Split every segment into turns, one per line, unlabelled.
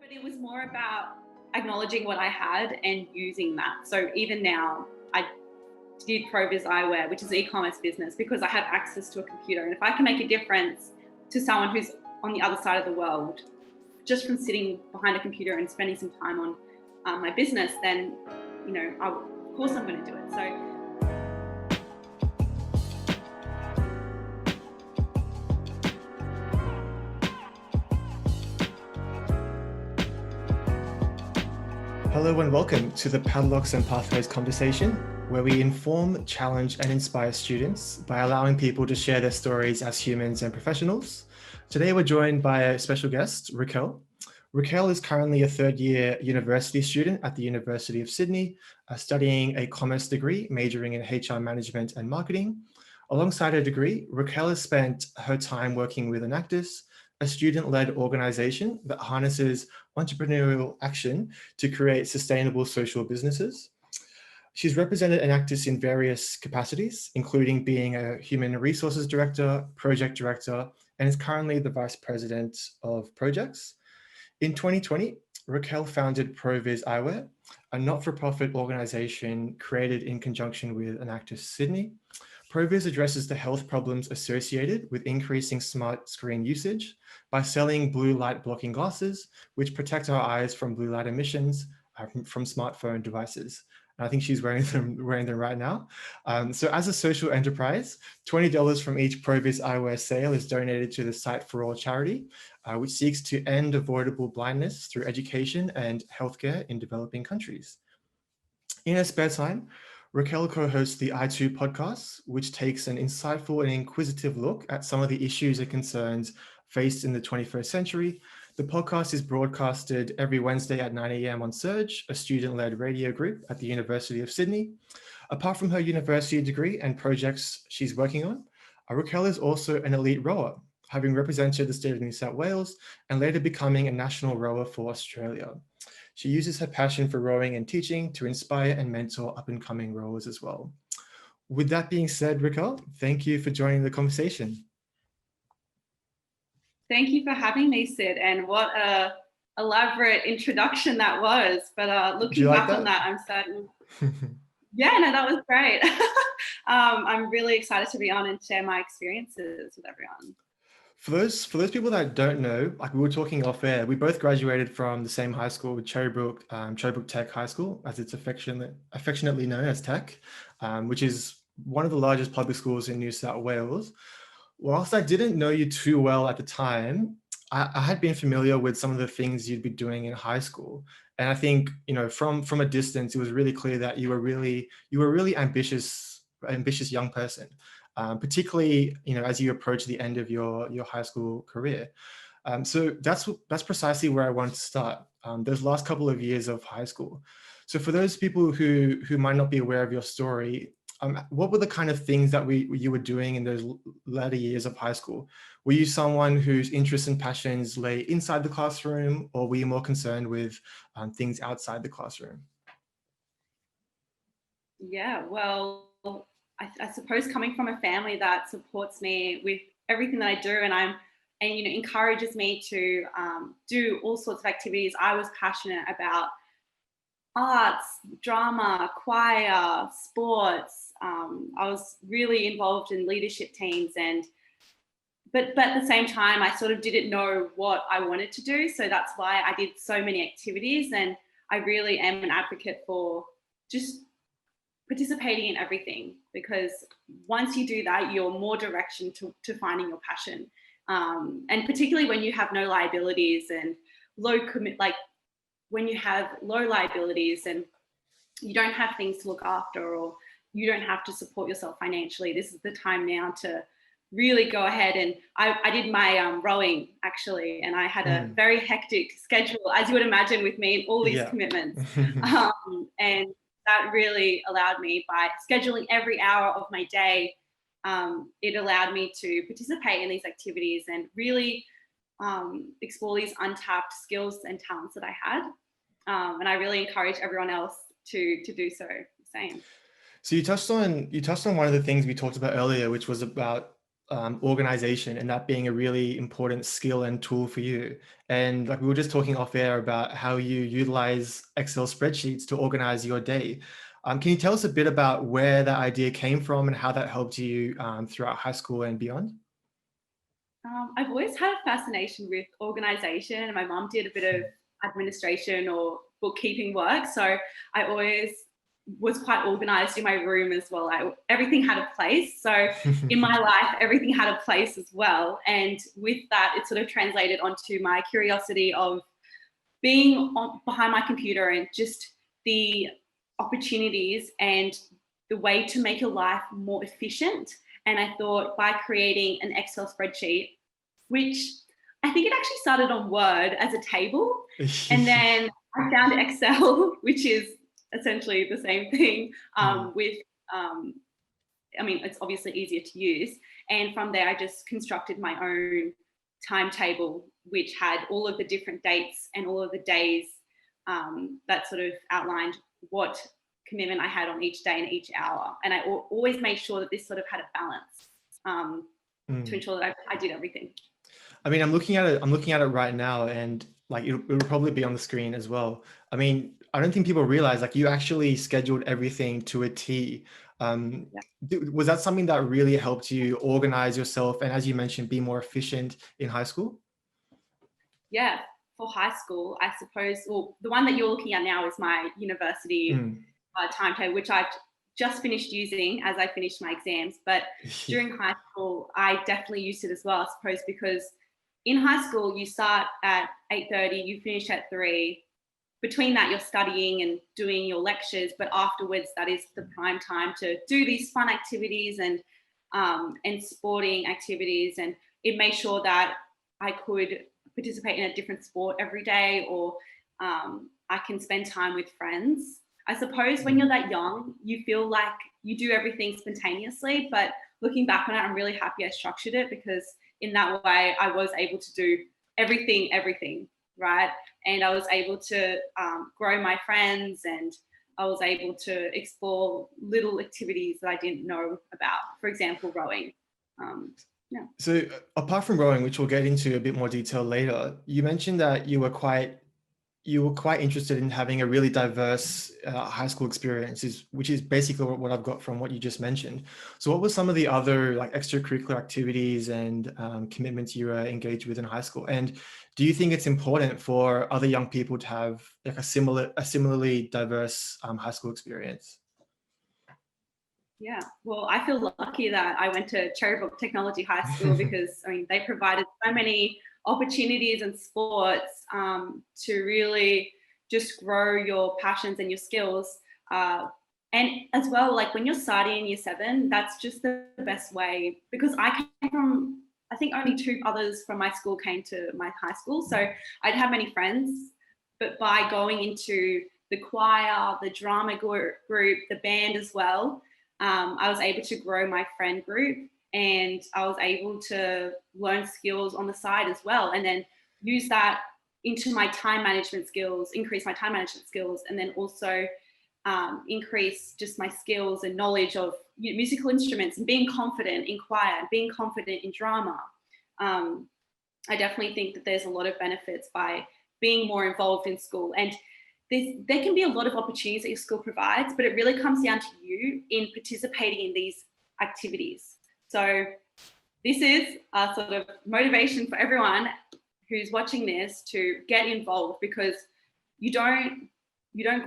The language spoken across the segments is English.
But it was more about acknowledging what I had and using that. So even now, I did Provis Eyewear, which is an e-commerce business, because I have access to a computer. And if I can make a difference to someone who's on the other side of the world, just from sitting behind a computer and spending some time on my business, then, of course I'm going to do it. So.
Hello and welcome to the Padlocks and Pathways conversation, where we inform, challenge and inspire students by allowing people to share their stories as humans and professionals. Today we're joined by a special guest, Raquel. Raquel is currently a third-year university student at the University of Sydney, studying a commerce degree, majoring in HR management and marketing. Alongside her degree, Raquel has spent her time working with Enactus, a student-led organization that harnesses entrepreneurial action to create sustainable social businesses. She's represented Enactus in various capacities, including being a human resources director, project director, and is currently the vice president of projects. In 2020, Raquel founded Provis Eyewear, a not-for-profit organization created in conjunction with Enactus Sydney. Provis addresses the health problems associated with increasing smart screen usage by selling blue light blocking glasses, which protect our eyes from blue light emissions from smartphone devices. And I think she's wearing them right now. So as a social enterprise, $20 from each Provis Eyewear sale is donated to the Sight for All charity, which seeks to end avoidable blindness through education and healthcare in developing countries. In her spare time, Raquel co-hosts the I2 podcast, which takes an insightful and inquisitive look at some of the issues and concerns faced in the 21st century. The podcast is broadcasted every Wednesday at 9 a.m. on Surge, a student-led radio group at the University of Sydney. Apart from her university degree and projects she's working on, Raquel is also an elite rower, having represented the state of New South Wales and later becoming a national rower for Australia. She uses her passion for rowing and teaching to inspire and mentor up-and-coming rowers as well. With that being said, Raquel, thank you for joining the conversation.
Thank you for having me, Sid, and what a elaborate introduction that was. But looking back on that, I'm certain. Yeah, no, that was great. I'm really excited to be on and share my experiences with everyone.
For those people that don't know, like we were talking off air, we both graduated from the same high school, Cherrybrook Tech High School, as it's affectionately known as Tech, which is one of the largest public schools in New South Wales. Whilst I didn't know you too well at the time, I had been familiar with some of the things you'd be doing in high school. And I think, from a distance, it was really clear that you were really ambitious young person. Particularly, as you approach the end of your high school career. So that's precisely where I want to start, those last couple of years of high school. So for those people who might not be aware of your story, what were the kind of things that you were doing in those latter years of high school? Were you someone whose interests and passions lay inside the classroom, or were you more concerned with things outside the classroom?
Yeah, well, I suppose coming from a family that supports me with everything that I do and encourages me to do all sorts of activities. I was passionate about arts, drama, choir, sports. I was really involved in leadership teams but at the same time, I sort of didn't know what I wanted to do. So that's why I did so many activities, and I really am an advocate for just participating in everything, because once you do that, you're more direction to finding your passion. And particularly when you have no liabilities and when you have low liabilities and you don't have things to look after, or you don't have to support yourself financially, this is the time now to really go ahead. And I did my rowing actually, and I had a very hectic schedule, as you would imagine, with me and all these commitments. And that really allowed me, by scheduling every hour of my day, it allowed me to participate in these activities and really explore these untapped skills and talents that I had. And I really encourage everyone else to do the same.
So you touched on one of the things we talked about earlier, which was about organization and that being a really important skill and tool for you. And like we were just talking off air about how you utilize Excel spreadsheets to organize your day. Can you tell us a bit about where that idea came from and how that helped you throughout high school and beyond?
I've always had a fascination with organization, and my mum did a bit of administration or bookkeeping work. So I always was quite organized in my room as well. Everything had a place. So in my life, everything had a place as well. And with that, it sort of translated onto my curiosity of being behind my computer and just the opportunities and the way to make your life more efficient. And I thought by creating an Excel spreadsheet, which I think it actually started on Word as a table. And then I found Excel, which is essentially the same thing with, I mean, it's obviously easier to use. And from there, I just constructed my own timetable, which had all of the different dates and all of the days that sort of outlined what commitment I had on each day and each hour. And I always made sure that this sort of had a balance to ensure that I did everything.
I mean, I'm looking at it right now, and like it will probably be on the screen as well. I mean, I don't think people realize like you actually scheduled everything to a T. Was that something that really helped you organize yourself and, as you mentioned, be more efficient in high school?
Yeah, for high school, I suppose, well, the one that you're looking at now is my university timetable, which I've just finished using as I finished my exams. But during high school, I definitely used it as well, I suppose, because in high school, you start at 8:30, you finish at 3. Between that, you're studying and doing your lectures, but afterwards, that is the prime time to do these fun activities and sporting activities. And it made sure that I could participate in a different sport every day, or I can spend time with friends. I suppose when you're that young, you feel like you do everything spontaneously, but looking back on it, I'm really happy I structured it, because in that way, I was able to do everything, right? And I was able to grow my friends, and I was able to explore little activities that I didn't know about. For example, rowing.
So apart from rowing, which we'll get into a bit more detail later, you mentioned that you were quite interested in having a really diverse high school experience, which is basically what I've got from what you just mentioned. So what were some of the other like extracurricular activities and commitments you were engaged with in high school? And do you think it's important for other young people to have like a similarly diverse high school experience?
Yeah, well, I feel lucky that I went to Cherrybrook Technology High School because, I mean, they provided so many opportunities and sports to really just grow your passions and your skills. And as well, like when you're starting in year 7, that's just the best way, because I came from, I think only 2 others from my school came to my high school. So I didn't have many friends, but by going into the choir, the drama group, the band as well, I was able to grow my friend group, and I was able to learn skills on the side as well, and then use that into my time management skills, increase my time management skills, and then also increase just my skills and knowledge of musical instruments and being confident in choir and being confident in drama. I definitely think that there's a lot of benefits by being more involved in school. And there can be a lot of opportunities that your school provides, but it really comes down to you in participating in these activities. So this is a sort of motivation for everyone who's watching this to get involved, because you don't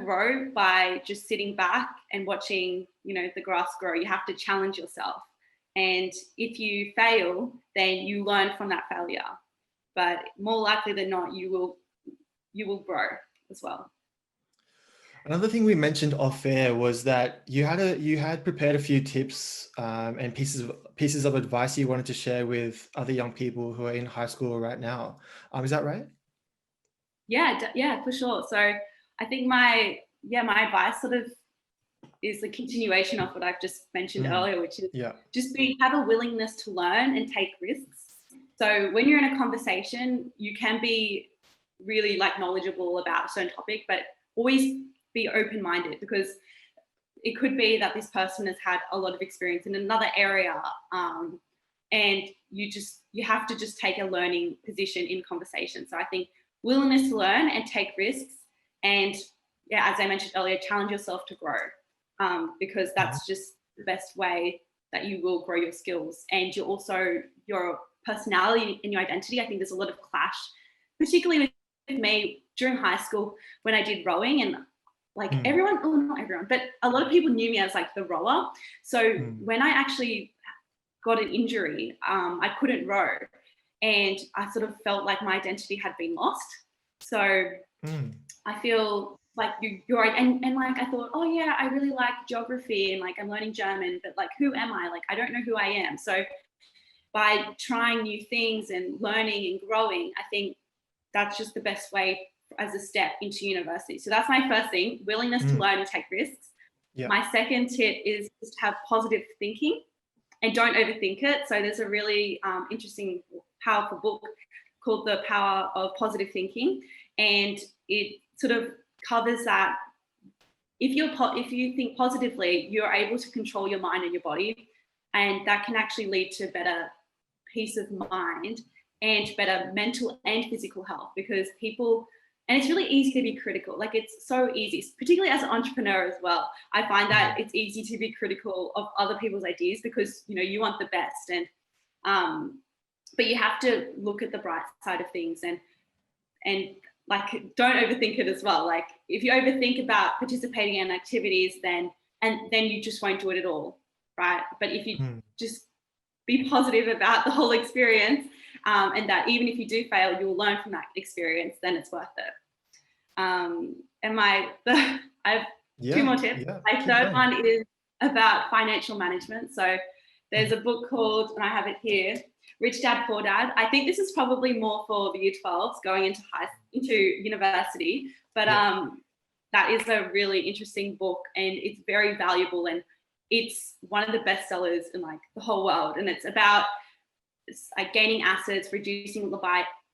grow by just sitting back and watching, the grass grow. You have to challenge yourself. And if you fail, then you learn from that failure. But more likely than not, you will grow as well.
Another thing we mentioned off air was that you had prepared a few tips and pieces of advice you wanted to share with other young people who are in high school right now. Is that right?
Yeah, for sure. So I think my advice sort of is the continuation of what I've just mentioned earlier, which is just have a willingness to learn and take risks. So when you're in a conversation, you can be really like knowledgeable about a certain topic, but always be open-minded, because it could be that this person has had a lot of experience in another area and you have to just take a learning position in conversation. So I think willingness to learn and take risks, and yeah, as I mentioned earlier, challenge yourself to grow, because that's just the best way that you will grow your skills. And you're also, your personality and your identity, I think there's a lot of clash, particularly with me during high school when I did rowing, and like everyone, oh, not everyone, but a lot of people knew me as like the rower. So when I actually got an injury, I couldn't row, and I sort of felt like my identity had been lost. So I feel like you're and like I thought, oh yeah, I really like geography and like I'm learning German, but like who am I? Like I don't know who I am. So by trying new things and learning and growing, I think that's just the best way as a step into university. So that's my first thing, willingness to learn and take risks. Yeah. My second tip is just to have positive thinking and don't overthink it. So there's a really interesting, powerful book called The Power of Positive Thinking. And it sort of covers that if you think positively, you're able to control your mind and your body. And that can actually lead to better peace of mind and better mental and physical health, because people, and it's really easy to be critical. Like it's so easy, particularly as an entrepreneur as well. I find that it's easy to be critical of other people's ideas because, you know, you want the best. And, but you have to look at the bright side of things and like, don't overthink it as well. Like if you overthink about participating in activities, then you just won't do it at all, right? But if you just be positive about the whole experience, and that even if you do fail, you'll learn from that experience, then it's worth it. And I have two more tips. My third one is about financial management. So there's a book called, and I have it here, Rich Dad, Poor Dad. I think this is probably more for the U12s going into university, but that is a really interesting book and it's very valuable, and it's one of the best sellers in like the whole world. And it's about like gaining assets, reducing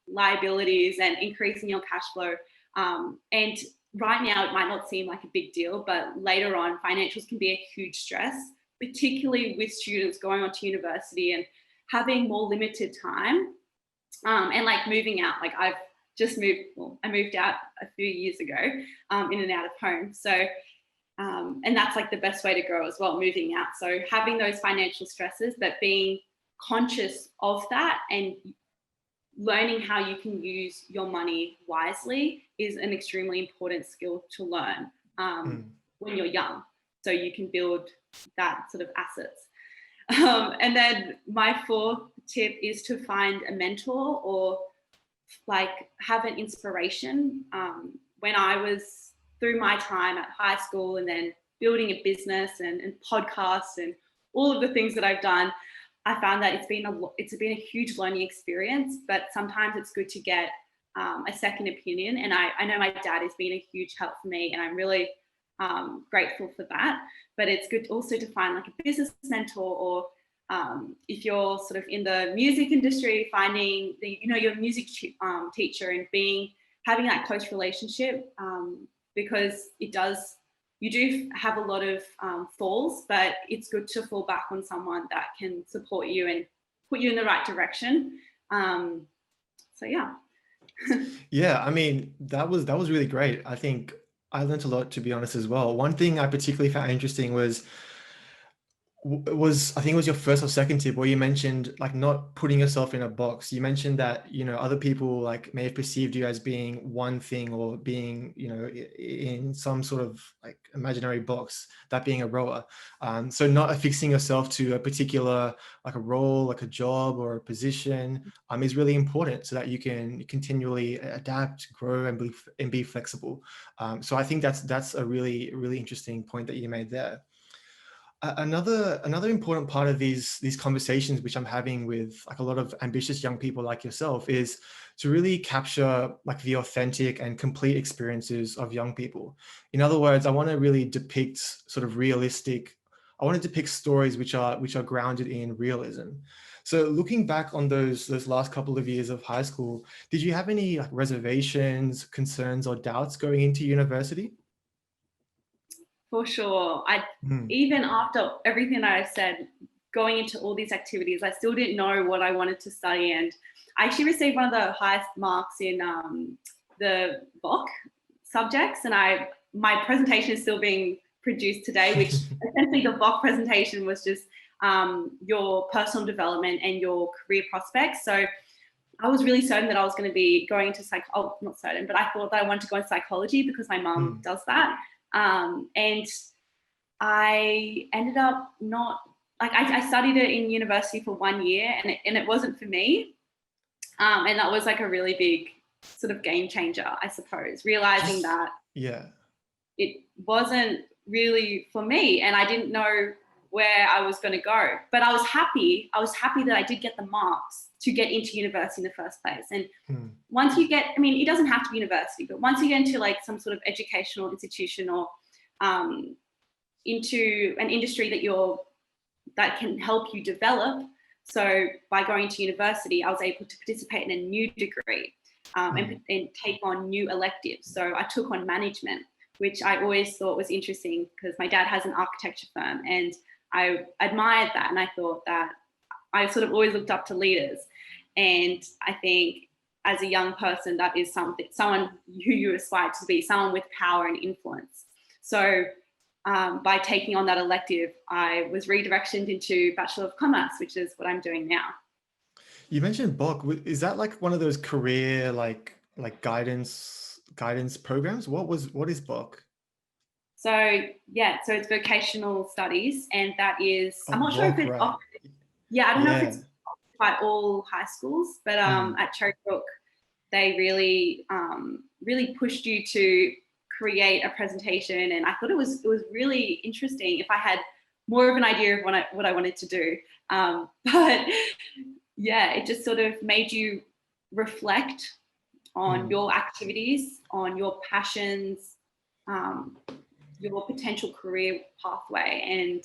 liabilities, and increasing your cash flow. And right now it might not seem like a big deal, but later on financials can be a huge stress, particularly with students going on to university and having more limited time, and like moving out. Like I've just moved, well, I moved out a few years ago, in and out of home. So, and that's like the best way to grow as well, moving out. So having those financial stresses, but being conscious of that and learning how you can use your money wisely is an extremely important skill to learn when you're young, so you can build that sort of assets. And then my fourth tip is to find a mentor or like have an inspiration. When I was through my time at high school and then building a business and podcasts and all of the things that I've done, I found that it's been a huge learning experience, but sometimes it's good to get a second opinion. And I know my dad has been a huge help for me, and I'm really grateful for that. But it's good also to find like a business mentor, or if you're sort of in the music industry, finding your music teacher and having that close relationship, because you do have a lot of falls, but it's good to fall back on someone that can support you and put you in the right direction. So yeah.
Yeah, I mean, that was really great. I think I learned a lot, to be honest, as well. One thing I particularly found interesting was I think it was your first or second tip where you mentioned like not putting yourself in a box. You mentioned that, other people like may have perceived you as being one thing, or being, in some sort of like imaginary box, that being a rower. So not affixing yourself to a particular, like a role, like a job or a position, is really important, so that you can continually adapt, grow, and be flexible. So I think that's a really, really interesting point that you made there. Another important part of these conversations, which I'm having with like a lot of ambitious young people like yourself, is to really capture like the authentic and complete experiences of young people. In other words, I want to really depict sort of I want to depict stories which are grounded in realism. So looking back on those last couple of years of high school, did you have any like reservations, concerns, or doubts going into university?
For sure. Even after everything that I've said, going into all these activities, I still didn't know what I wanted to study. And I actually received one of the highest marks in the VOC subjects. And my presentation is still being produced today, which essentially the VOC presentation was just your personal development and your career prospects. So I was really certain that I was going to be going into not certain, but I thought that I wanted to go into psychology because my mum does that. And I ended up not, I studied it in university for 1 year and it wasn't for me. And that was like a really big sort of game changer, I suppose, realizing that it wasn't really for me and I didn't know where I was going to go. But I was happy that I did get the marks to get into university in the first place. And once you get, I mean, it doesn't have to be university, but once you get into like some sort of educational institution or into an industry that can help you develop. So by going to university, I was able to participate in a new degree and take on new electives. So I took on management, which I always thought was interesting because my dad has an architecture firm and I admired that. And I thought that I sort of always looked up to leaders. And I think as a young person, that is someone who you aspire to be, someone with power and influence. So by taking on that elective, I was redirectioned into Bachelor of Commerce, which is what I'm doing now.
You mentioned BOC. Is that like one of those career like guidance programs? What is BOC?
So so it's vocational studies, and that is I'm not sure if it's offered. I don't know if it's by all high schools, but at Cherrybrook, they really pushed you to create a presentation, and I thought it was really interesting if I had more of an idea of what I wanted to do. But it just sort of made you reflect on your activities, on your passions, your potential career pathway, and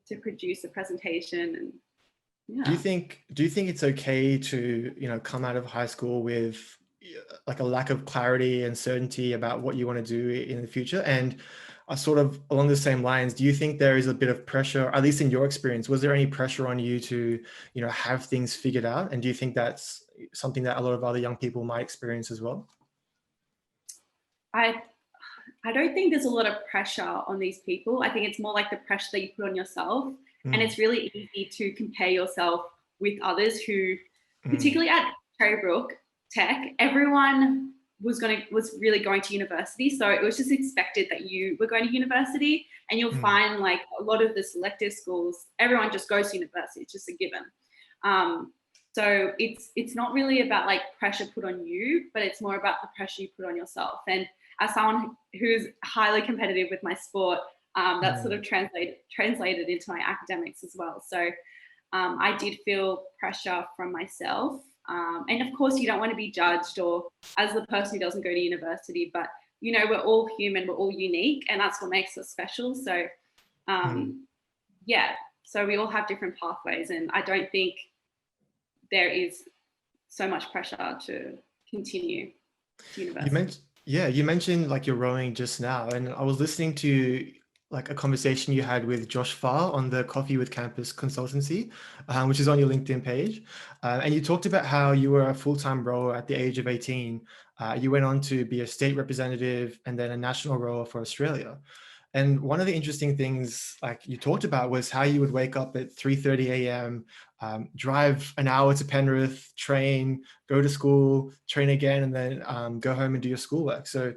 to produce a presentation. And
do you think it's okay to come out of high school with like a lack of clarity and certainty about what you want to do in the future? And sort of along the same lines, do you think there is a bit of pressure, at least in your experience, was there any pressure on you to have things figured out? And do you think that's something that a lot of other young people might experience as well?
I don't think there's a lot of pressure on these people. I think it's more like the pressure that you put on yourself. And it's really easy to compare yourself with others who, particularly at Cherrybrook Tech, everyone was really going to university. So it was just expected that you were going to university, and you'll find like a lot of the selective schools, everyone just goes to university. It's just a given. So it's not really about like pressure put on you, but it's more about the pressure you put on yourself. And as someone who's highly competitive with my sport, that's sort of translated into my academics as well. So I did feel pressure from myself. And of course, you don't want to be judged or as the person who doesn't go to university, but we're all human, we're all unique, and that's what makes us special. So so we all have different pathways, and I don't think there is so much pressure to continue to university.
You mentioned like your rowing just now, and I was listening to like a conversation you had with Josh Farr on the Coffee with Campus consultancy, which is on your LinkedIn page. And you talked about how you were a full-time rower at the age of 18. You went on to be a state representative and then a national rower for Australia. And one of the interesting things like you talked about was how you would wake up at 3:30 a.m., drive an hour to Penrith, train, go to school, train again, and then go home and do your schoolwork. So,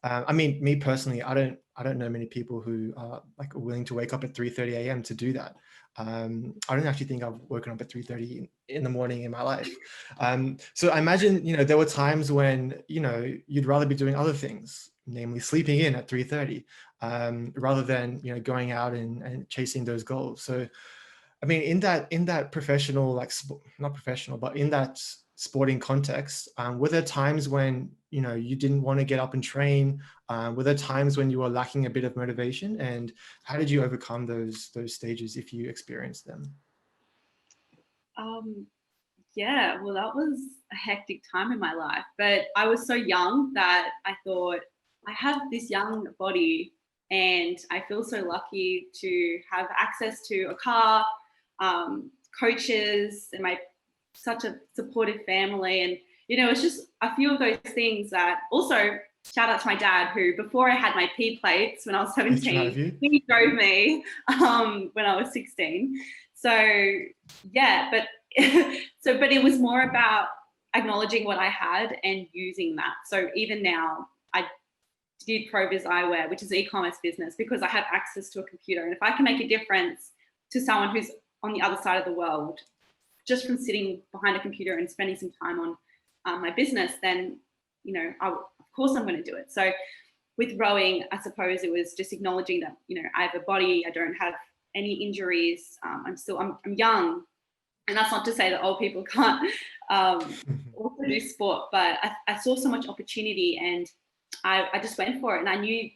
I mean, me personally, I don't know many people who are like willing to wake up at 3:30 a.m. to do that. I don't actually think I've woken up at 3:30 in the morning in my life. So I imagine, there were times when, you'd rather be doing other things, namely sleeping in at 3:30, rather than, going out and chasing those goals. So, I mean, in that professional, like not professional, but in that sporting context, were there times when, you didn't want to get up and train? Were there times when you were lacking a bit of motivation? And how did you overcome those stages if you experienced them?
Well, that was a hectic time in my life, but I was so young that I thought I have this young body and I feel so lucky to have access to a car, coaches and such a supportive family. And, it's just a few of those things that also shout out to my dad, who before I had my P plates when I was 17, he drove me when I was 16. So yeah, but it was more about acknowledging what I had and using that. So even now, I did Provis Eyewear, which is an e-commerce business, because I have access to a computer. And if I can make a difference to someone who's on the other side of the world, just from sitting behind a computer and spending some time on my business, then, of course I'm going to do it. So with rowing, I suppose it was just acknowledging that, I have a body, I don't have any injuries. I'm young. And that's not to say that old people can't also do sport, but I saw so much opportunity, and I just went for it. And I knew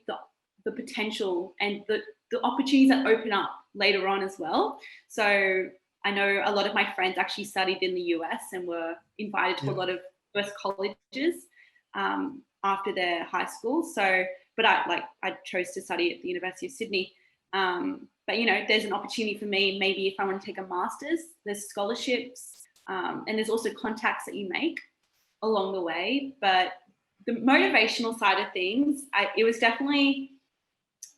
the potential and the opportunities that open up later on as well. So I know a lot of my friends actually studied in the US and were invited to a lot of US colleges after their high school. So, but I chose to study at the University of Sydney. But, there's an opportunity for me, maybe if I want to take a master's, there's scholarships, and there's also contacts that you make along the way. But the motivational side of things, it was definitely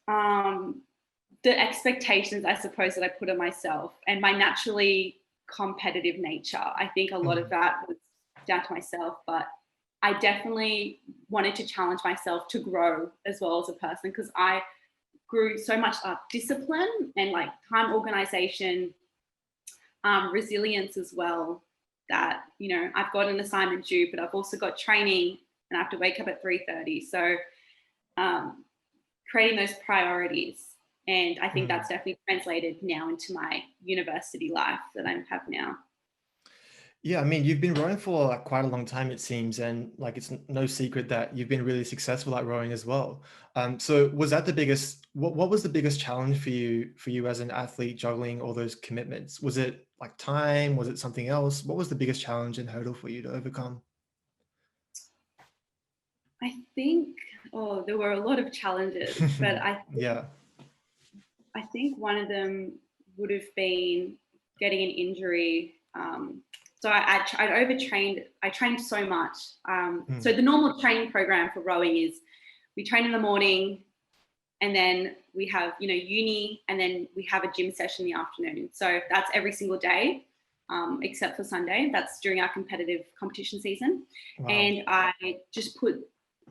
the expectations, I suppose, that I put on myself and my naturally competitive nature. I think a lot of that was down to myself, but I definitely wanted to challenge myself to grow as well as a person, because I grew so much up discipline and time organization, resilience as well, that, I've got an assignment due, but I've also got training and I have to wake up at 3:30. So creating those priorities. And I think that's definitely translated now into my university life that I have now.
Yeah, I mean, you've been rowing for quite a long time, it seems, and it's no secret that you've been really successful at rowing as well. So was that the biggest? What was the biggest challenge for you as an athlete, juggling all those commitments? Was it time? Was it something else? What was the biggest challenge and hurdle for you to overcome?
I think there were a lot of challenges, but I think one of them would have been getting an injury. So I'd overtrained. I trained so much. So the normal training program for rowing is we train in the morning, and then we have, uni, and then we have a gym session in the afternoon. So that's every single day, except for Sunday. That's during our competitive competition season. Wow. And I just put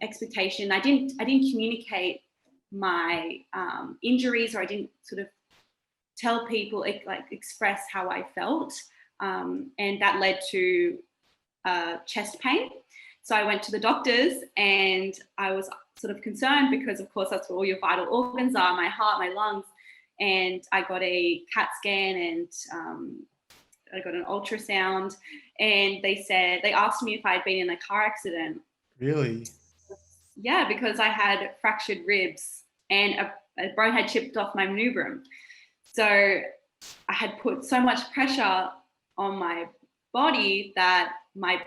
expectation. I didn't communicate my injuries, or I didn't sort of tell people, express how I felt. And that led to chest pain. So I went to the doctors, and I was sort of concerned because, of course, that's where all your vital organs are, my heart, my lungs. And I got a CAT scan, and I got an ultrasound, and they asked me if I had been in a car accident.
Really?
Yeah, because I had fractured ribs and a bone had chipped off my manubrium. So I had put so much pressure on my body that my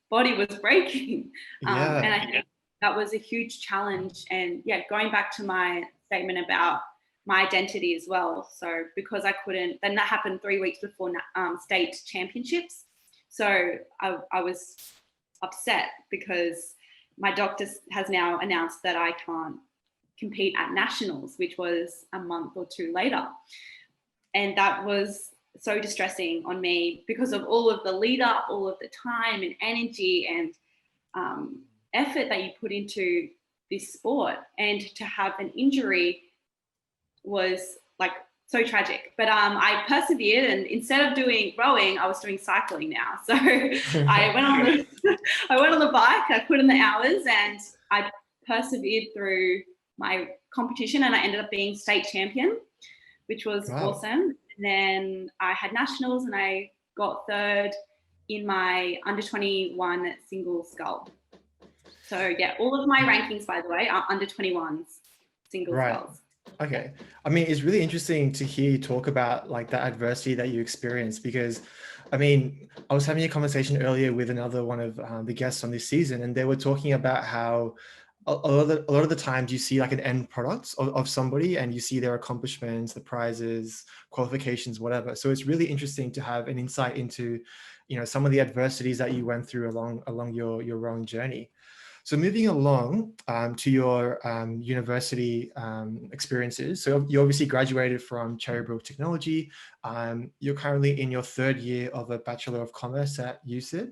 body was breaking. And I think that was a huge challenge. And going back to my statement about my identity as well. So because I couldn't, then that happened 3 weeks before state championships. So I was upset because my doctor has now announced that I can't compete at nationals, which was a month or two later. And that was so distressing on me because of all of the lead up, all of the time and energy and effort that you put into this sport. And to have an injury was so tragic. But I persevered, and instead of doing rowing, I was doing cycling now. So I went on the bike, I put in the hours, and I persevered through my competition, and I ended up being state champion, which was awesome. And then I had nationals, and I got third in my under 21 single scull. So all of my rankings, by the way, are under 21s single sculls.
Okay. I mean, it's really interesting to hear you talk about the adversity that you experienced, because I mean, I was having a conversation earlier with another one of the guests on this season, and they were talking about how a lot of the times you see like an end product of somebody, and you see their accomplishments, the prizes, qualifications, whatever. So it's really interesting to have an insight into, some of the adversities that you went through along your own journey. So moving along to your university experiences. So you obviously graduated from Cherrybrook Technology. You're currently in your third year of a Bachelor of Commerce at USYD.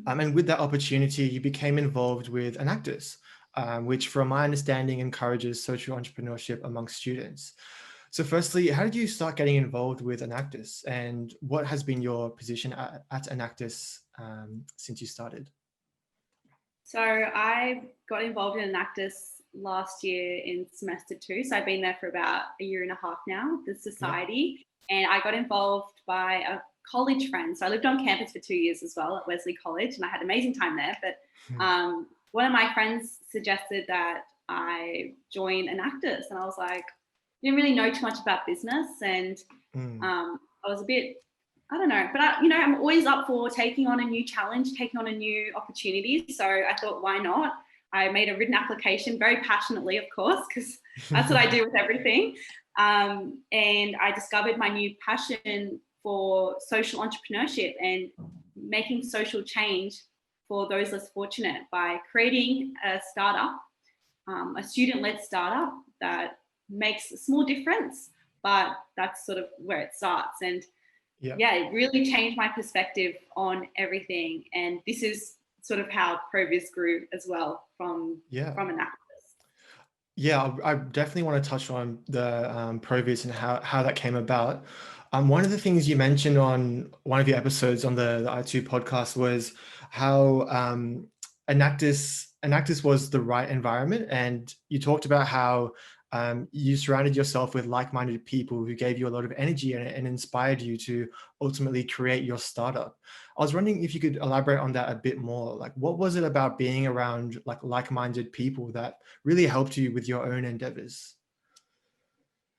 And with that opportunity, you became involved with Enactus, which from my understanding encourages social entrepreneurship among students. So firstly, how did you start getting involved with Enactus, and what has been your position at Enactus since you started?
So I got involved in Enactus last year in semester 2. So I've been there for about a year and a half now, the society. Yeah. And I got involved by a college friend. So I lived on campus for 2 years as well at Wesley College, and I had an amazing time there. But one of my friends suggested that I join Enactus, and I was like, didn't really know too much about business, and I was a bit, I don't know, but I'm always up for taking on a new challenge, taking on a new opportunity. So I thought, why not? I made a written application very passionately, of course, because that's what I do with everything. And I discovered my new passion for social entrepreneurship and making social change for those less fortunate by creating a startup, a student-led startup that makes a small difference, but that's sort of where it starts. And it really changed my perspective on everything. And this is sort of how Provis grew as well from Enactus.
Yeah, I definitely want to touch on the Provis and how that came about. One of the things you mentioned on one of your episodes on the I2 podcast was how Enactus was the right environment, and you talked about how you surrounded yourself with like-minded people who gave you a lot of energy and inspired you to ultimately create your startup. I was wondering if you could elaborate on that a bit more. Like, what was it about being around like-minded people that really helped you with your own endeavors?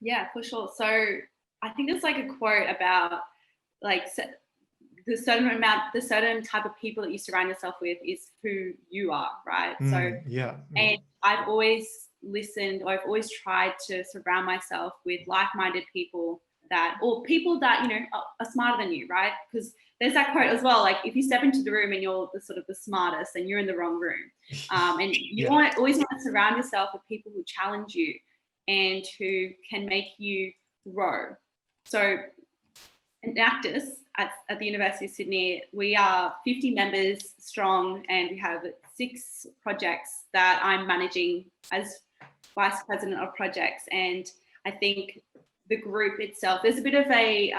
Yeah, for sure. So I think there's like a quote about like the certain type of people that you surround yourself with is who you are, right? And I've always listened, or I've always tried to surround myself with like-minded people or people that are smarter than you, right? Because there's that quote as well, like if you step into the room and you're the smartest, then you're in the wrong room. And you always want to surround yourself with people who challenge you and who can make you grow. So Enactus at the University of Sydney, we are 50 members strong, and we have 6 projects that I'm managing as Vice President of Projects. And I think the group itself, there's a bit of a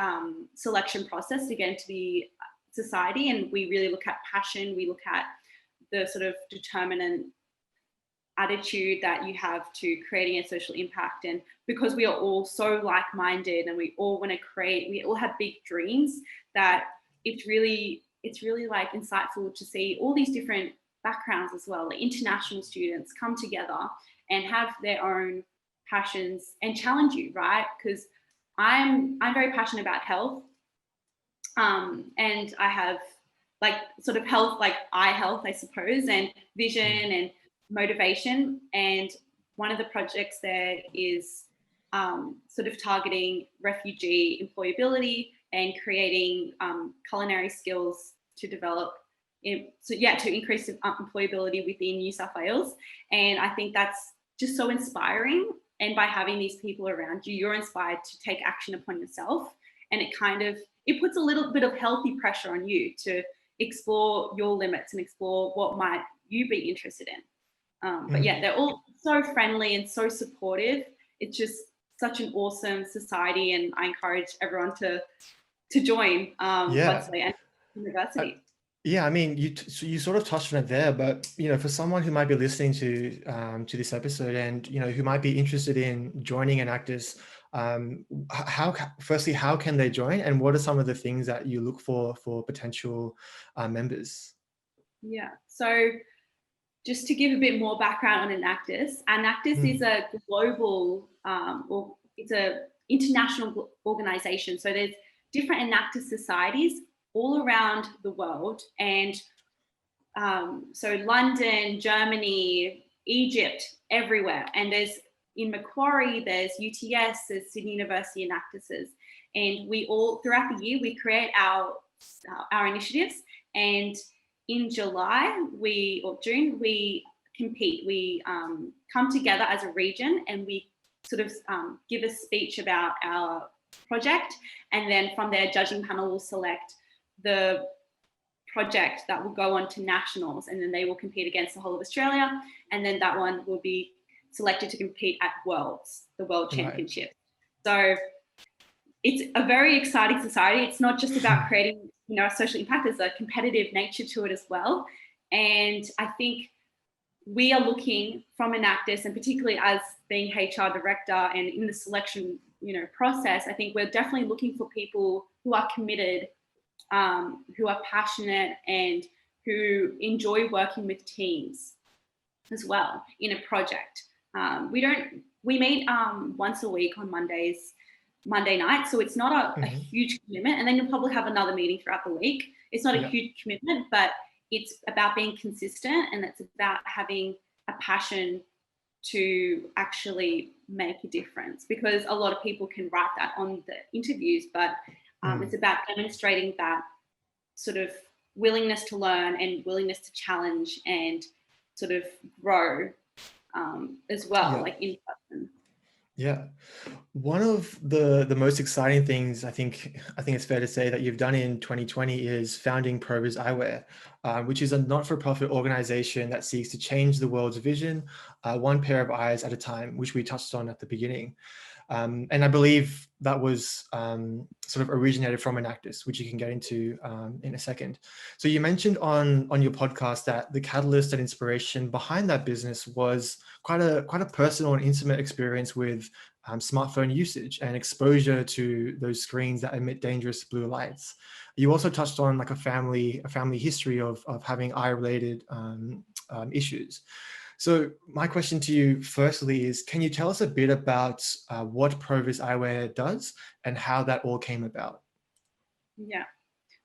selection process to get into the society, and we really look at passion. We look at the sort of determinant attitude that you have to creating a social impact. And because we are all so like-minded and we all want to create, we all have big dreams, that it's really like insightful to see all these different backgrounds as well, like international students come together and have their own passions and challenge you, right? Because I'm very passionate about health, and I have like sort of health, like eye health, I suppose, and vision and motivation. And one of the projects there is sort of targeting refugee employability and creating culinary skills to develop to increase employability within New South Wales. And I think that's just so inspiring. And by having these people around you, you're inspired to take action upon yourself. And it puts a little bit of healthy pressure on you to explore your limits and explore what might you be interested in. But yeah, they're all so friendly and so supportive. It's just such an awesome society, and I encourage everyone to join Wesley and university.
I mean, you sort of touched on it there, but for someone who might be listening to this episode and who might be interested in joining Enactus, how can they join, and what are some of the things that you look for potential members?
Yeah, so just to give a bit more background on Enactus is a global, or it's an international organization. So there's different Enactus societies all around the world. And so London, Germany, Egypt, everywhere. And there's in Macquarie, there's UTS, there's Sydney University Enactuses. And we all, throughout the year, we create our initiatives. And in July, or June, we compete. We come together as a region and we sort of give a speech about our project. And then from there, judging panel will select the project that will go on to nationals, and then they will compete against the whole of Australia. And then that one will be selected to compete at the World Championship. So it's a very exciting society. It's not just about creating, a social impact. There's a competitive nature to it as well. And I think we are looking from Enactus, and particularly as being HR director and in the selection, process, I think we're definitely looking for people who are committed, who are passionate, and who enjoy working with teams as well in a project. We meet once a week on Monday night, so it's not a huge commitment. And then you'll probably have another meeting throughout the week. It's not a huge commitment, but it's about being consistent, and it's about having a passion to actually make a difference, because a lot of people can write that on the interviews, but it's about demonstrating that sort of willingness to learn and willingness to challenge and sort of grow as well, like in person.
Yeah. One of the most exciting things I think it's fair to say that you've done in 2020 is founding Provis Eyewear, which is a not-for-profit organization that seeks to change the world's vision, one pair of eyes at a time, which we touched on at the beginning. And I believe that was sort of originated from Enactus, which you can get into in a second. So you mentioned on your podcast that the catalyst and inspiration behind that business was quite a personal and intimate experience with smartphone usage and exposure to those screens that emit dangerous blue lights. You also touched on like a family history of having eye-related issues. So my question to you firstly is, can you tell us a bit about what Provis Eyewear does and how that all came about?
Yeah.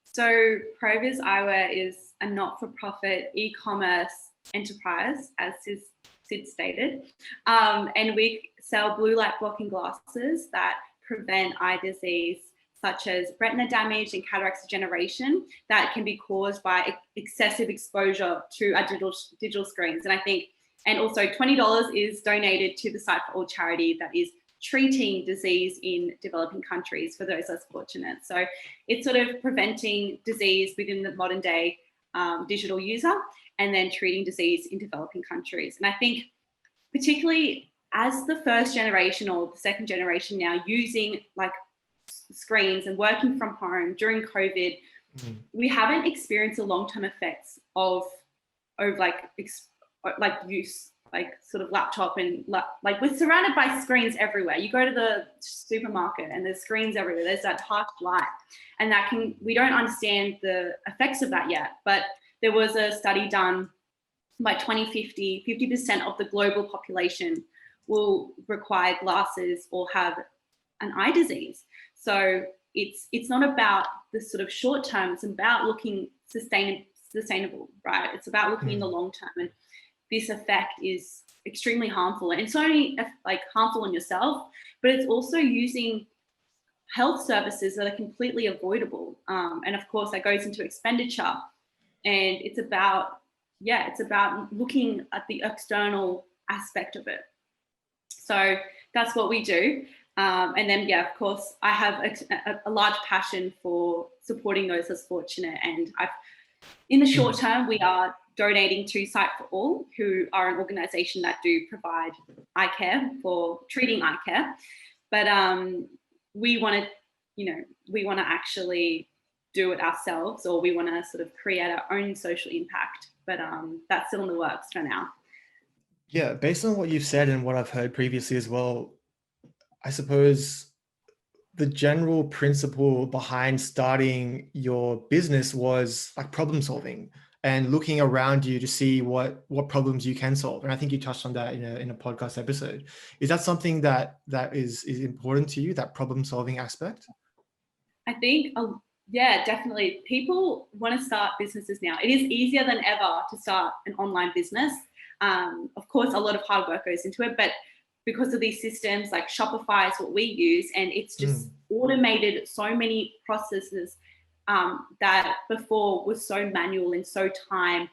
So Provis Eyewear is a not-for-profit e-commerce enterprise, as Sid stated. And we sell blue light blocking glasses that prevent eye disease, such as retina damage and cataract degeneration that can be caused by excessive exposure to our digital screens. And also $20 is donated to the Sight for All charity that is treating disease in developing countries for those less fortunate. So it's sort of preventing disease within the modern day digital user, and then treating disease in developing countries. And I think particularly as the first generation or the second generation now using like screens and working from home during COVID, we haven't experienced the long-term effects of use, like sort of laptop and like we're surrounded by screens everywhere. You go to the supermarket and there's screens everywhere. There's that harsh light, and we don't understand the effects of that yet. But there was a study done by 2050, 50% of the global population will require glasses or have an eye disease. So it's not about the sort of short term. It's about looking sustainable, right? It's about looking in the long term, and this effect is extremely harmful. And it's not only like harmful on yourself, but it's also using health services that are completely avoidable. And of course, that goes into expenditure. And it's about looking at the external aspect of it. So that's what we do. And then, of course, I have a large passion for supporting those less fortunate. And in the short term, we are donating to Sight for All, who are an organisation that do provide eye care for treating eye care. But we want to actually do it ourselves, or we want to sort of create our own social impact. But that's still in the works for now.
Yeah, based on what you've said and what I've heard previously as well, I suppose the general principle behind starting your business was like problem solving and looking around you to see what problems you can solve. And I think you touched on that in a podcast episode. Is that something that is important to you, that problem solving aspect?
I think, yeah, definitely. People want to start businesses now. It is easier than ever to start an online business. Of course, a lot of hard work goes into it, but because of these systems, like Shopify is what we use, and it's just automated so many processes that before was so manual and so time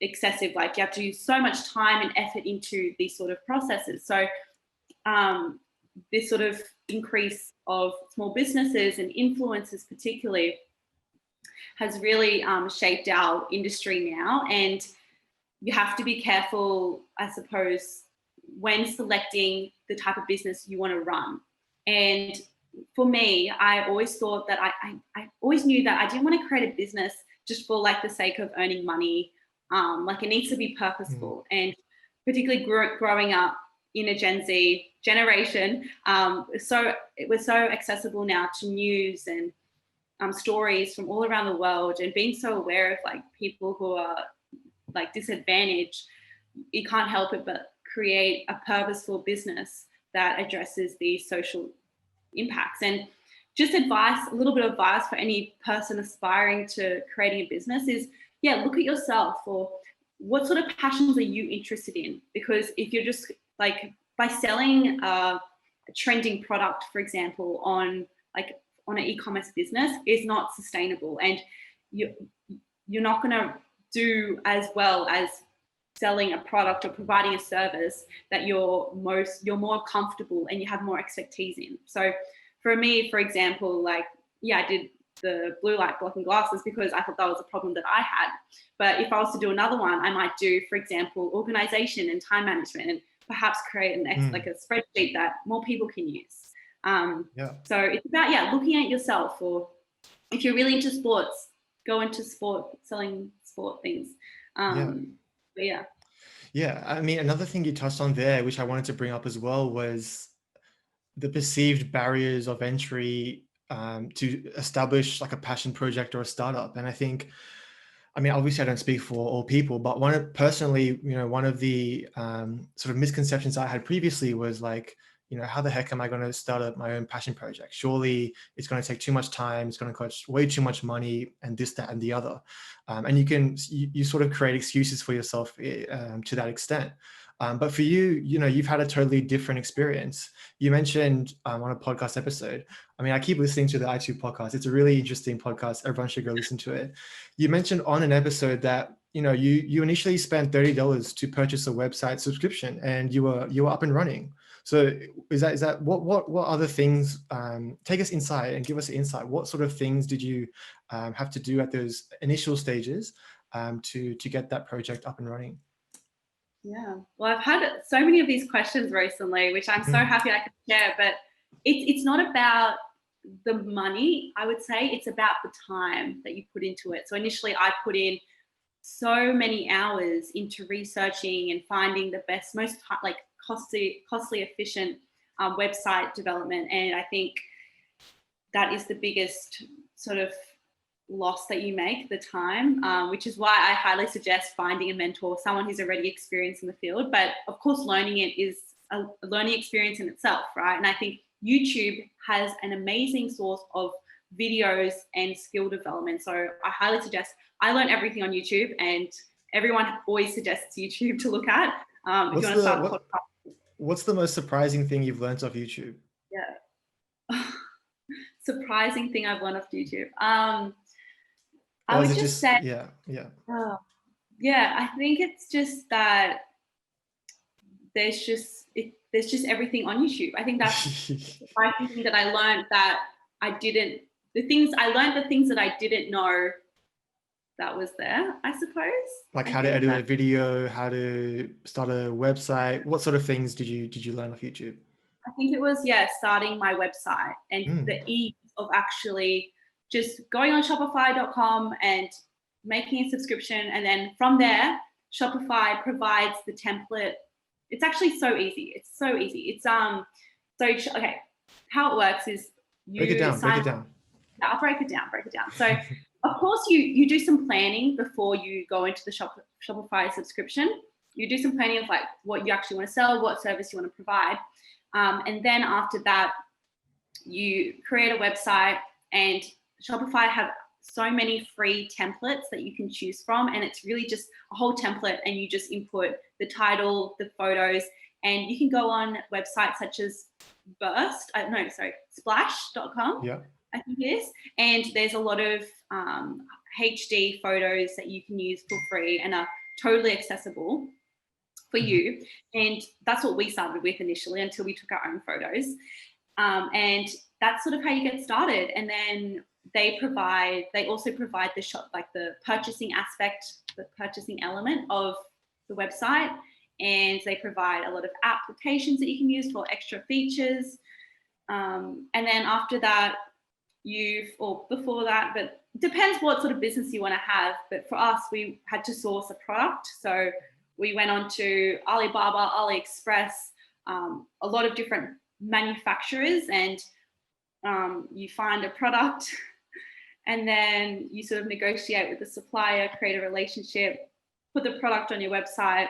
excessive. Like you have to use so much time and effort into these sort of processes. So this sort of increase of small businesses and influencers particularly has really shaped our industry now. And you have to be careful, I suppose, when selecting the type of business you want to run. And for me, I always thought that I always knew that I didn't want to create a business just for like the sake of earning money. Like it needs to be purposeful. And particularly growing up in a Gen Z generation, so it was so accessible now to news and stories from all around the world, and being so aware of like people who are like disadvantaged, you can't help it but create a purposeful business that addresses these social impacts. And just advice, a little bit of advice for any person aspiring to creating a business is, look at yourself, or what sort of passions are you interested in? Because if you're just like, by selling a trending product, for example, on an e-commerce business is not sustainable, and you're not going to do as well as selling a product or providing a service that you're more comfortable and you have more expertise in. So for me, for example, I did the blue light blocking glasses because I thought that was a problem that I had. But if I was to do another one, I might do, for example, organization and time management, and perhaps create like a spreadsheet that more people can use. So it's about looking at yourself, or if you're really into sports, go into selling sport things.
I mean, another thing you touched on there, which I wanted to bring up as well, was the perceived barriers of entry to establish like a passion project or a startup. And I think, I mean, obviously I don't speak for all people, but one of the sort of misconceptions I had previously was like, how the heck am I going to start up my own passion project? Surely it's going to take too much time. It's going to cost way too much money, and this, that, and the other. And you sort of create excuses for yourself to that extent. But for you, you've had a totally different experience. You mentioned on a podcast episode, I mean, I keep listening to the i2 podcast. It's a really interesting podcast. Everyone should go listen to it. You mentioned on an episode that, you initially spent $30 to purchase a website subscription, and you were up and running. So is that what other things, take us inside and give us an insight. What sort of things did you have to do at those initial stages to get that project up and running?
Yeah, well, I've had so many of these questions recently, which I'm so happy I can share, but it's not about the money, I would say. It's about the time that you put into it. So initially I put in so many hours into researching and finding the best, most like costly efficient website development. And I think that is the biggest sort of loss that you make, the time, which is why I highly suggest finding a mentor, someone who's already experienced in the field. But of course, learning it is a learning experience in itself, right? And I think YouTube has an amazing source of videos and skill development. So I highly suggest, I learned everything on YouTube, and everyone always suggests YouTube to look at. If you want to start a podcast.
What's the most surprising thing you've learned off YouTube?
Surprising thing I've learned off YouTube. I would just say, I think it's just that there's just everything on YouTube. I think that's the thing that I learned, that the things that I didn't know that was there, I suppose.
Like how to edit a video, how to start a website. What sort of things did you learn off YouTube?
I think it was, starting my website, and the ease of actually just going on Shopify.com and making a subscription. And then from there, Shopify provides the template. It's actually so easy. It's so easy. It's how it works is
break it down.
Yeah, I'll break it down. So of course you do some planning before you go into the Shopify subscription. You do some planning of like what you actually want to sell, what service you want to provide. And then after that, you create a website, and Shopify have so many free templates that you can choose from, and it's really just a whole template, and you just input the title, the photos, and you can go on websites such as splash.com.
Yeah.
I think it is. And there's a lot of HD photos that you can use for free and are totally accessible for you. And that's what we started with initially until we took our own photos. And that's sort of how you get started. And then they also provide the shop, like the purchasing aspect, the purchasing element of the website. And they provide a lot of applications that you can use for extra features. And then after that, before that, but it depends what sort of business you want to have. But for us, we had to source a product. So we went on to Alibaba, AliExpress, a lot of different manufacturers, and you find a product and then you sort of negotiate with the supplier, create a relationship, put the product on your website.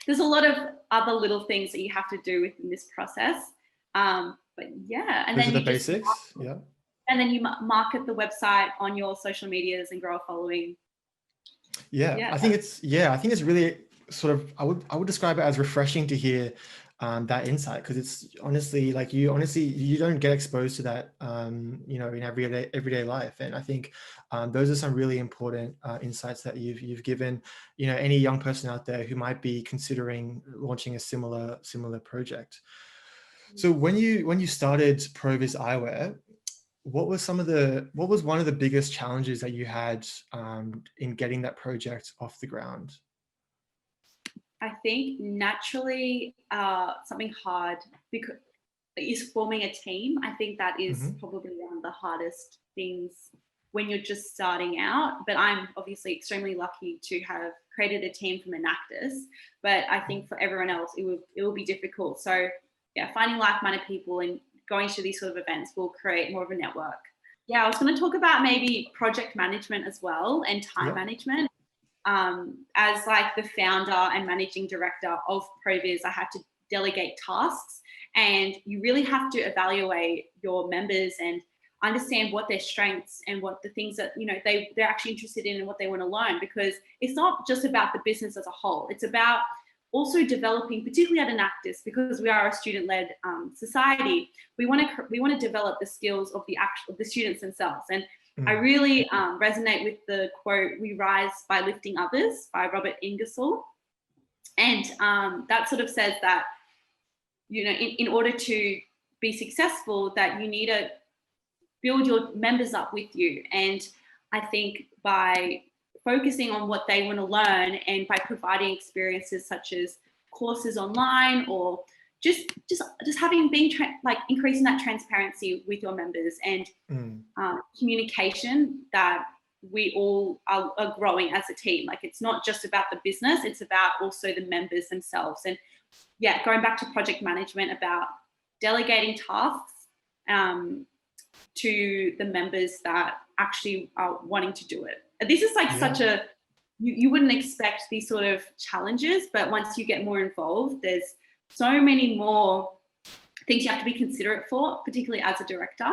There's a lot of other little things that you have to do within this process. But yeah, and
those
then
are the basics. Yeah.
And then you market the website on your social medias and grow a following.
Yeah. I think it's really sort of, I would describe it as refreshing to hear that insight, because it's honestly like you don't get exposed to that in everyday life. And I think those are some really important insights that you've given any young person out there who might be considering launching a similar project. So when you started Provis Eyewear, what was one of the biggest challenges that you had in getting that project off the ground?
I think naturally something hard because is forming a team. I think that is probably one of the hardest things when you're just starting out. But I'm obviously extremely lucky to have created a team from Enactus. But I think for everyone else, it will be difficult. So yeah, finding like-minded people and going to these sort of events will create more of a network. Yeah, I was going to talk about maybe project management as well and time management. As like the founder and managing director of Provis, I had to delegate tasks, and you really have to evaluate your members and understand what their strengths and what the things that they're actually interested in and what they want to learn, because it's not just about the business as a whole. It's about also developing, particularly at Enactus, because we are a student-led society. We want to develop the skills of the students themselves. And I really resonate with the quote, "We rise by lifting others," by Robert Ingersoll. And that sort of says that, in order to be successful, that you need to build your members up with you. And I think by focusing on what they want to learn and by providing experiences such as courses online or just having increasing that transparency with your members and communication, that we all are growing as a team. Like, it's not just about the business, it's about also the members themselves. And yeah, going back to project management, about delegating tasks to the members that actually are wanting to do it. This is like such a, you wouldn't expect these sort of challenges, but once you get more involved, there's so many more things you have to be considerate for, particularly as a director.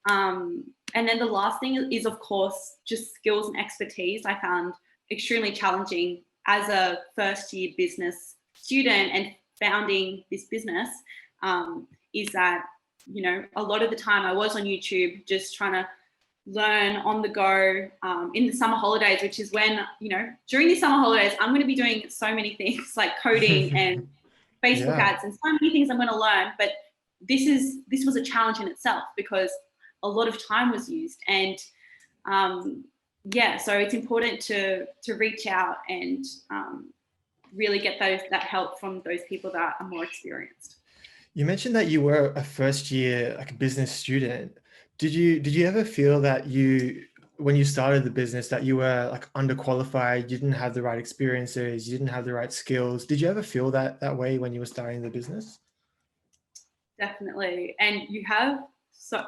And then the last thing is, of course, just skills and expertise. I found extremely challenging as a first year business student and founding this business, is that, a lot of the time I was on YouTube just trying to learn on the go in the summer holidays, which is when, during the summer holidays, I'm going to be doing so many things like coding and Facebook ads and so many things I'm going to learn. But this was a challenge in itself because a lot of time was used. And so it's important to reach out and really get that help from those people that are more experienced.
You mentioned that you were a first year business student. Did you ever feel that when you started the business, that you were underqualified, you didn't have the right experiences, you didn't have the right skills? Did you ever feel that way when you were starting the business?
Definitely. And you have so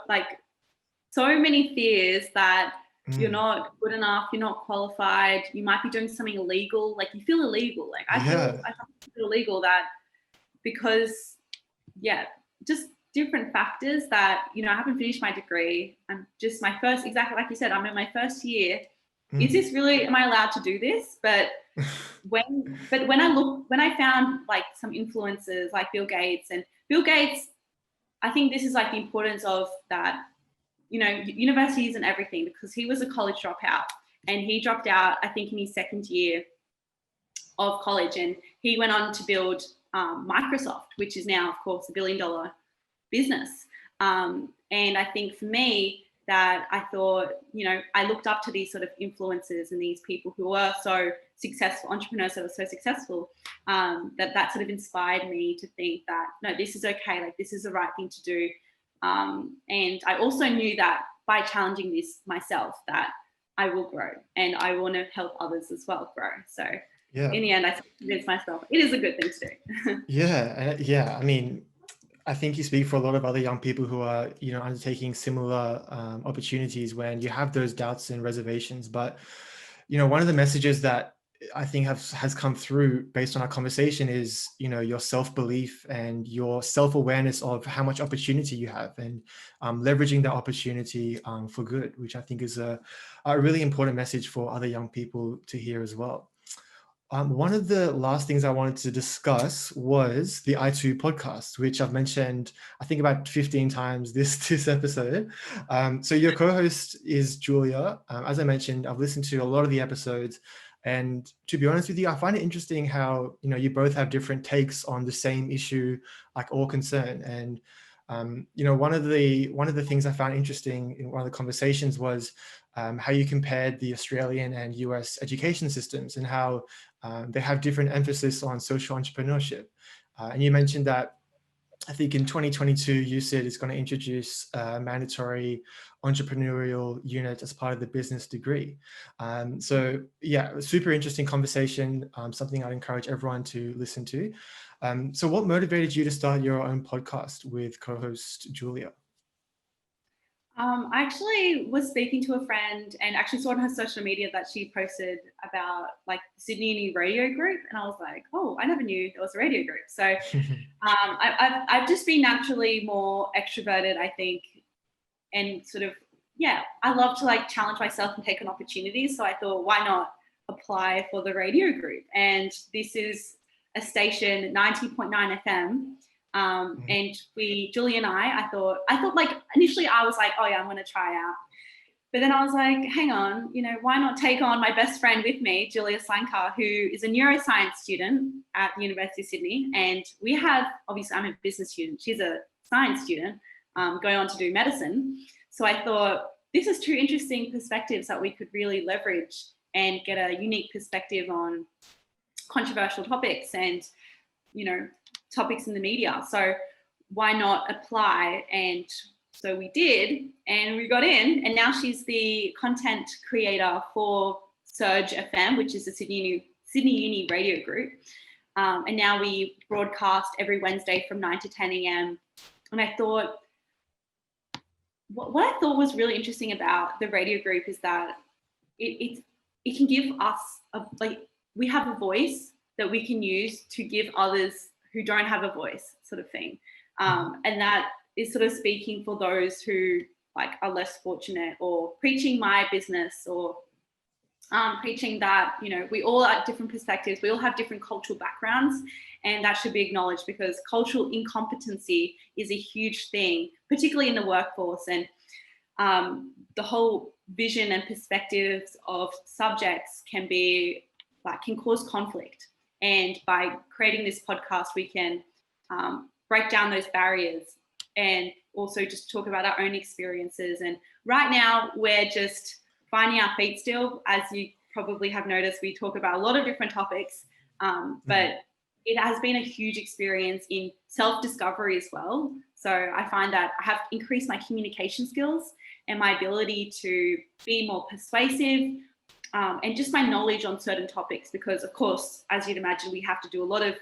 many fears that you're not good enough, you're not qualified, you might be doing something illegal. Like, you feel illegal. Like, I feel illegal that because just different factors that, you know, I haven't finished my degree. I'm just exactly like you said, I'm in my first year. Is this really, am I allowed to do this? But when I found like some influencers like Bill Gates, I think this is like the importance of that, you know, universities and everything, because he was a college dropout and he dropped out, I think, in his second year of college, and he went on to build Microsoft, which is now, of course, $1 billion business. And I think for me, that I thought, you know, I looked up to these sort of influencers and these people who were so successful, entrepreneurs that were so successful, that sort of inspired me to think that, no, this is okay, like this is the right thing to do. And I also knew that by challenging this myself, that I will grow and I want to help others as well grow. So in the end, I convinced myself it is a good thing to do.
Yeah. I mean, I think you speak for a lot of other young people who are, you know, undertaking similar opportunities when you have those doubts and reservations. But, you know, one of the messages that I think has come through based on our conversation is, you know, your self-belief and your self-awareness of how much opportunity you have, and leveraging that opportunity for good, which I think is a really important message for other young people to hear as well. One of the last things I wanted to discuss was the I2 podcast, which I've mentioned, I think, about 15 times this episode. So your co-host is Julia. As I mentioned, I've listened to a lot of the episodes, and to be honest with you, I find it interesting how, you know, you both have different takes on the same issue, like all concern. And you know, one of the things I found interesting in one of the conversations was how you compared the Australian and US education systems, and how they have different emphasis on social entrepreneurship. And you mentioned that, I think in 2022, USYD is going to introduce a mandatory entrepreneurial unit as part of the business degree. So yeah, super interesting conversation, something I'd encourage everyone to listen to. So what motivated you to start your own podcast with co-host Julia?
I actually was speaking to a friend and actually saw on her social media that she posted about like the Sydney Uni radio group. And I was like, oh, I never knew there was a radio group. So I've just been naturally more extroverted, I think. And sort of, yeah, I love to like challenge myself and take on opportunities. So I thought, why not apply for the radio group? And this is a station, 90.9 FM. And Julie and I thought like initially I was like, oh yeah, I'm going to try out. But then I was like, hang on, you know, why not take on my best friend with me, Julia Slankar, who is a neuroscience student at the University of Sydney. And we have, obviously I'm a business student. She's a science student going on to do medicine. So I thought this is two interesting perspectives that we could really leverage and get a unique perspective on controversial topics and, you know, topics in the media. So why not apply? And so we did, and we got in, and now she's the content creator for SurgeFM, which is the Sydney Uni radio group. And now we broadcast every Wednesday from 9 to 10 a.m. And I thought, what I thought was really interesting about the radio group is that it can give us, we have a voice that we can use to give others who don't have a voice, sort of thing. And that is sort of speaking for those who like are less fortunate, or preaching my business, or preaching that, you know, we all have different perspectives, we all have different cultural backgrounds, and that should be acknowledged, because cultural incompetency is a huge thing, particularly in the workforce. And the whole vision and perspectives of subjects can cause conflict. And by creating this podcast, we can break down those barriers and also just talk about our own experiences. And right now, we're just finding our feet still. As you probably have noticed, we talk about a lot of different topics, but it has been a huge experience in self-discovery as well. So I find that I have increased my communication skills and my ability to be more persuasive, and just my knowledge on certain topics, because of course, as you'd imagine, we have to do a lot of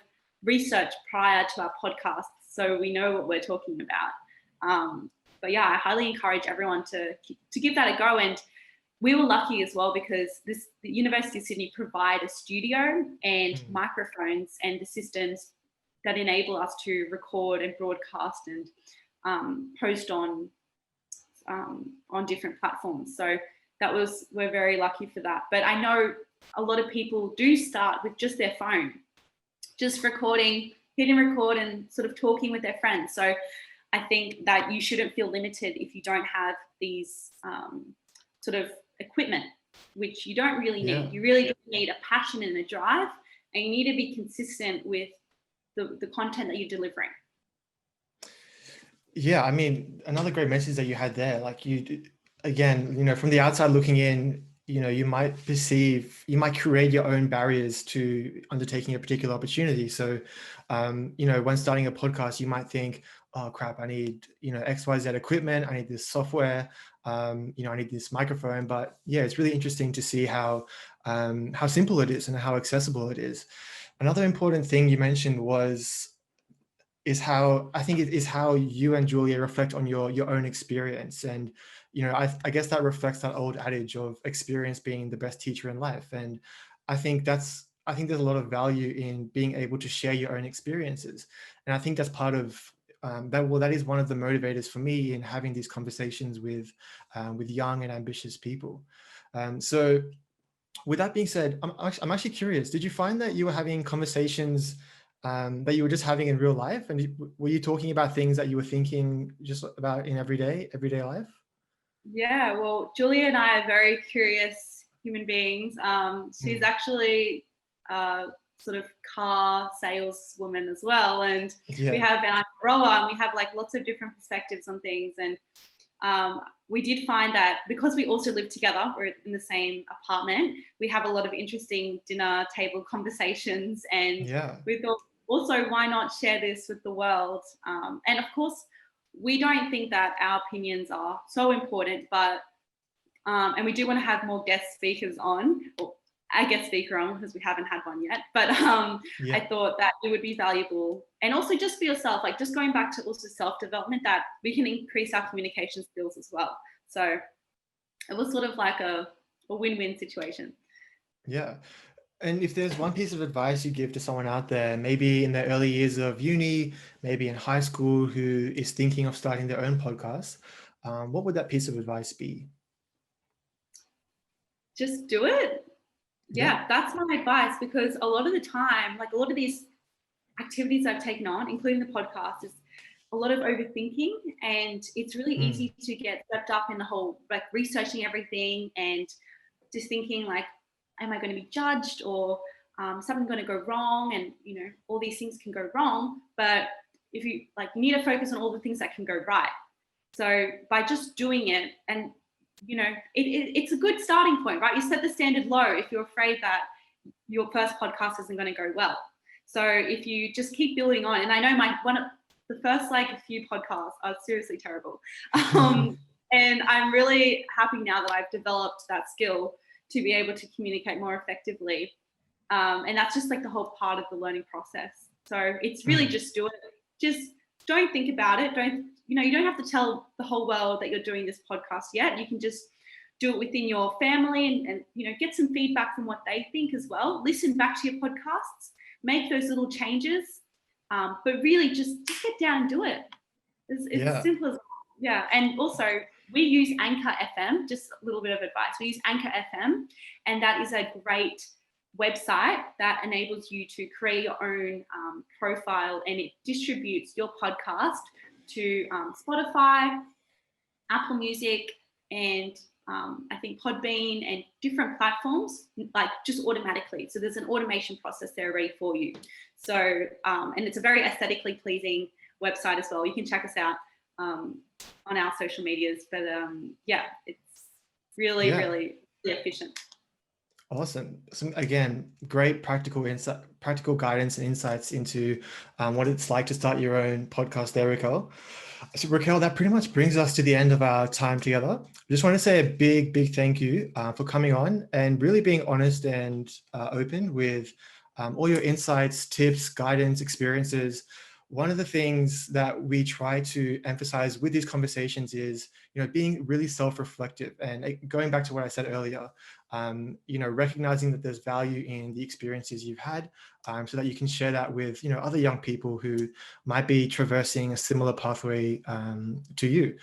research prior to our podcast, so we know what we're talking about. But yeah, I highly encourage everyone to give that a go. And we were lucky as well, because the University of Sydney provide a studio and microphones and the systems that enable us to record and broadcast and post on different platforms. So we're very lucky for that. But I know a lot of people do start with just their phone, just recording, hitting record and sort of talking with their friends. So I think that you shouldn't feel limited if you don't have these sort of equipment, which you don't really need.
Yeah.
You really just need a passion and a drive, and you need to be consistent with the content that you're delivering.
Yeah, I mean, another great message that you had there, like again, from the outside looking in, you might create your own barriers to undertaking a particular opportunity. So, when starting a podcast, you might think, oh crap, I need, XYZ equipment, I need this software, I need this microphone. But yeah, it's really interesting to see how simple it is and how accessible it is. Another important thing you mentioned is how you and Julia reflect on your own experience. And, I guess that reflects that old adage of experience being the best teacher in life. And I think there's a lot of value in being able to share your own experiences. And I think that's part of that is one of the motivators for me in having these conversations with young and ambitious people. So with that being said, I'm actually curious, did you find that you were having conversations that you were just having in real life? And were you talking about things that you were thinking just about in everyday life?
Yeah, well, Julia and I are very curious human beings. She's actually sort of car saleswoman as well. And we have an grower, and we have like lots of different perspectives on things. And we did find that because we also live together, we're in the same apartment, we have a lot of interesting dinner table conversations. And we thought also, why not share this with the world? And of course, we don't think that our opinions are so important, but and we do want to have more guest speakers on, or a guest speaker on, because we haven't had one yet. But I thought that it would be valuable. And also just for yourself, like just going back to also self-development, that we can increase our communication skills as well. So it was sort of like a win-win situation.
Yeah. And if there's one piece of advice you give to someone out there, maybe in the early years of uni, maybe in high school, who is thinking of starting their own podcast, what would that piece of advice be?
Just do it. Yeah, that's my advice, because a lot of the time, like a lot of these activities I've taken on, including the podcast, is a lot of overthinking, and it's really easy to get swept up in the whole, like researching everything and just thinking like, am I going to be judged, or something going to go wrong? And, all these things can go wrong, but if you need to focus on all the things that can go right. So by just doing it, and, it's a good starting point, right? You set the standard low if you're afraid that your first podcast isn't going to go well. So if you just keep building on, and I know the first few podcasts are seriously terrible. And I'm really happy now that I've developed that skill to be able to communicate more effectively. And that's just like the whole part of the learning process. So it's really just do it. Just don't think about it. You don't have to tell the whole world that you're doing this podcast yet. You can just do it within your family and get some feedback from what they think as well. Listen back to your podcasts, make those little changes, but really just get down and do it. It's as simple as that. Yeah. And also we use Anchor FM, just a little bit of advice. We use Anchor FM, and that is a great website that enables you to create your own profile, and it distributes your podcast to Spotify, Apple Music, and I think Podbean and different platforms, like just automatically. So there's an automation process there ready for you. So, and it's a very aesthetically pleasing website as well. You can check us out on our social medias, but it's really, really efficient.
Awesome. So again, great practical guidance and insights into what it's like to start your own podcast there, Raquel. So Raquel, that pretty much brings us to the end of our time together. I just want to say a big, big thank you for coming on and really being honest and open with all your insights, tips, guidance, experiences. one of the things that we try to emphasize with these conversations is, being really self-reflective, and going back to what I said earlier, recognizing that there's value in the experiences you've had, so that you can share that with, other young people who might be traversing a similar pathway to you.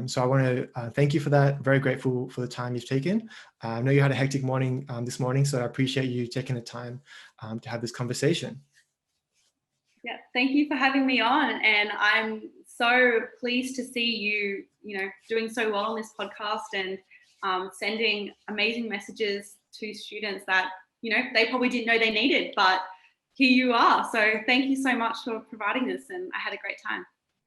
So I want to thank you for that. Very grateful for the time you've taken. I know you had a hectic morning this morning, so I appreciate you taking the time to have this conversation.
Yeah, thank you for having me on, and I'm so pleased to see you, doing so well on this podcast and sending amazing messages to students that they probably didn't know they needed, but here you are. So thank you so much for providing this, and I had a great time.